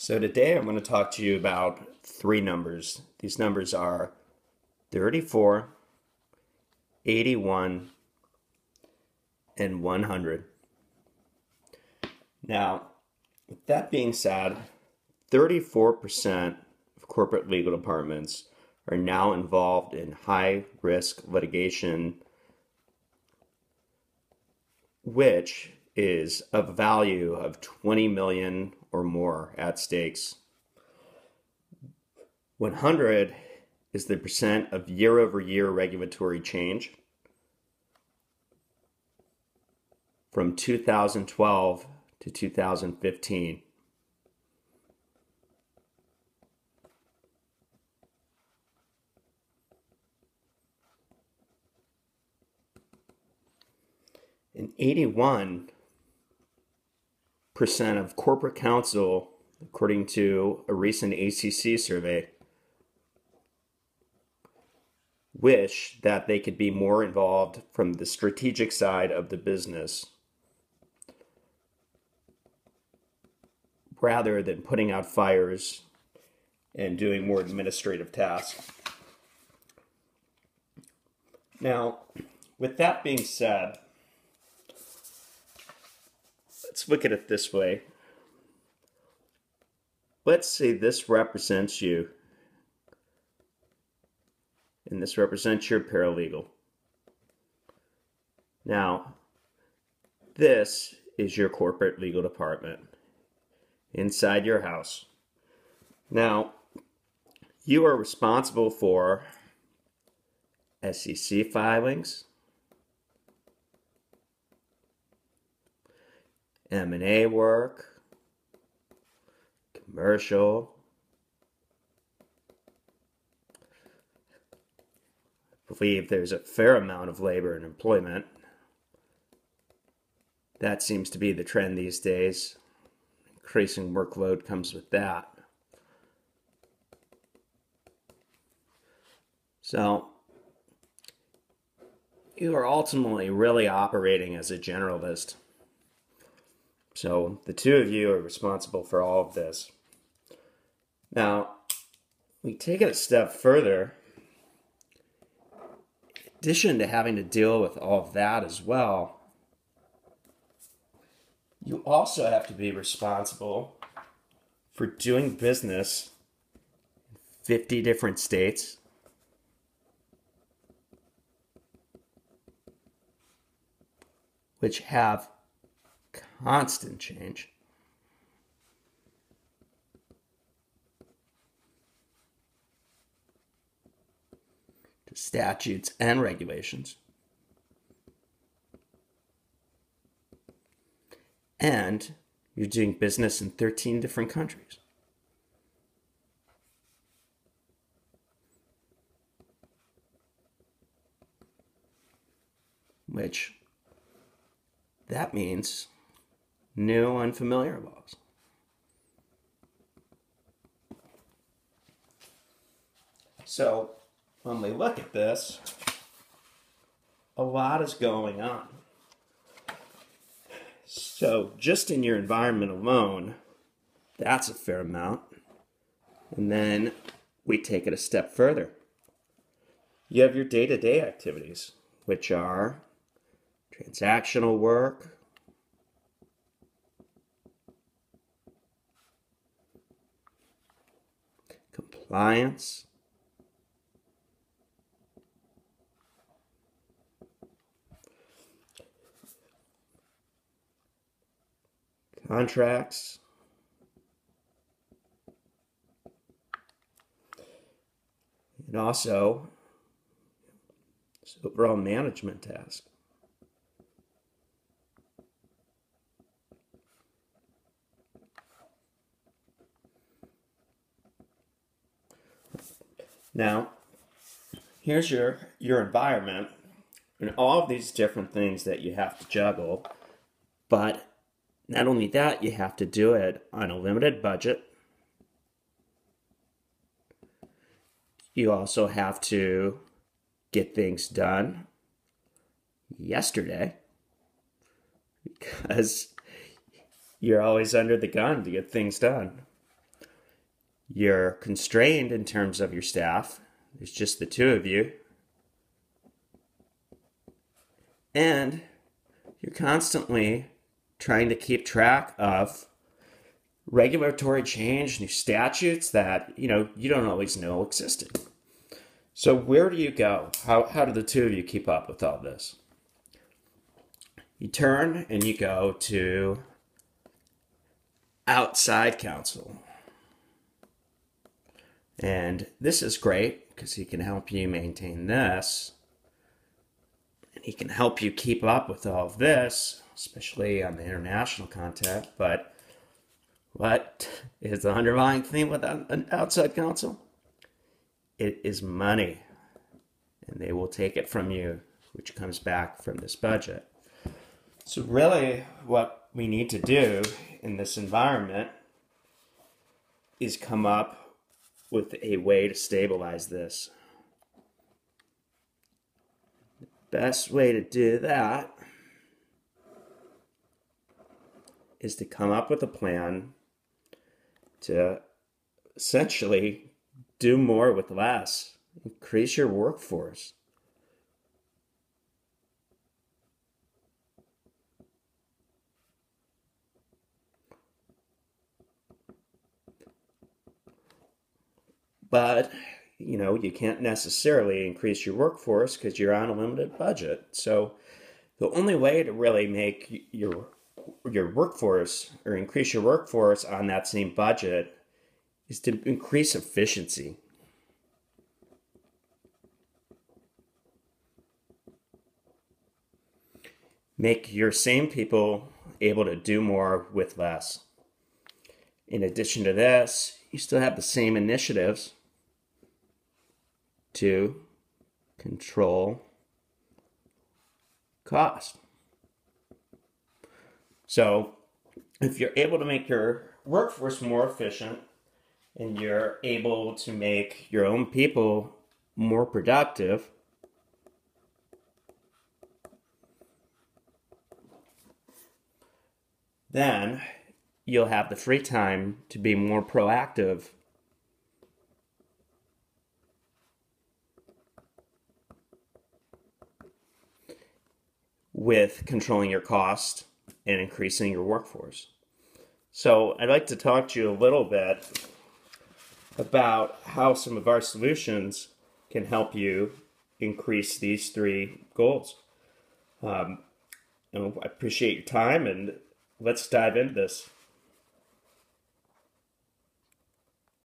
So today I'm going to talk to you about three numbers. These numbers are 34, 81, and 100. Now, with that being said, 34% of corporate legal departments are now involved in high-risk litigation, which is of value of 20 million or more at stakes. 100 is the percent of year-over-year regulatory change from 2012 to 2015. And 81% of corporate counsel, according to a recent ACC survey, wish that they could be more involved from the strategic side of the business rather than putting out fires and doing more administrative tasks. Now, with that being said, let's look at it this way. Let's say this represents you, and this represents your paralegal. Now, this is your corporate legal department inside your house. Now, you are responsible for SEC filings, M&A work, commercial, I believe there's a fair amount of labor and employment. That seems to be the trend these days. Increasing workload comes with that. So, you are ultimately really operating as a generalist. So, the two of you are responsible for all of this. Now, we take it a step further. In addition to having to deal with all of that as well, you also have to be responsible for doing business in 50 different states, which have constant change. To statutes and regulations. And you're doing business in 13 different countries. Which, that means new unfamiliar laws. So, when we look at this, a lot is going on. So, just in your environment alone, that's a fair amount. And then we take it a step further. You have your day-to-day activities, which are transactional work, compliance, contracts, and also overall management task. Now, here's your environment and all of these different things that you have to juggle, but not only that, you have to do it on a limited budget. You also have to get things done yesterday because you're always under the gun to get things done. You're constrained in terms of your staff. There's just the two of you. And you're constantly trying to keep track of regulatory change, new statutes that, you don't always know existed. So where do you go? How do the two of you keep up with all this? You turn and you go to outside counsel. And this is great because he can help you maintain this. And he can help you keep up with all of this, especially on the international content. But what is the underlying theme with an outside counsel? It is money. And they will take it from you, which comes back from this budget. So really what we need to do in this environment is come up with a way to stabilize this. The best way to do that is to come up with a plan to essentially do more with less, increase your workforce. But, you can't necessarily increase your workforce because you're on a limited budget. So the only way to really make your workforce or increase your workforce on that same budget is to increase efficiency. Make your same people able to do more with less. In addition to this, you still have the same initiatives to control cost. So if you're able to make your workforce more efficient and you're able to make your own people more productive, then you'll have the free time to be more proactive with controlling your cost and increasing your workforce. So I'd like to talk to you a little bit about how some of our solutions can help you increase these three goals. I appreciate your time, and let's dive into this.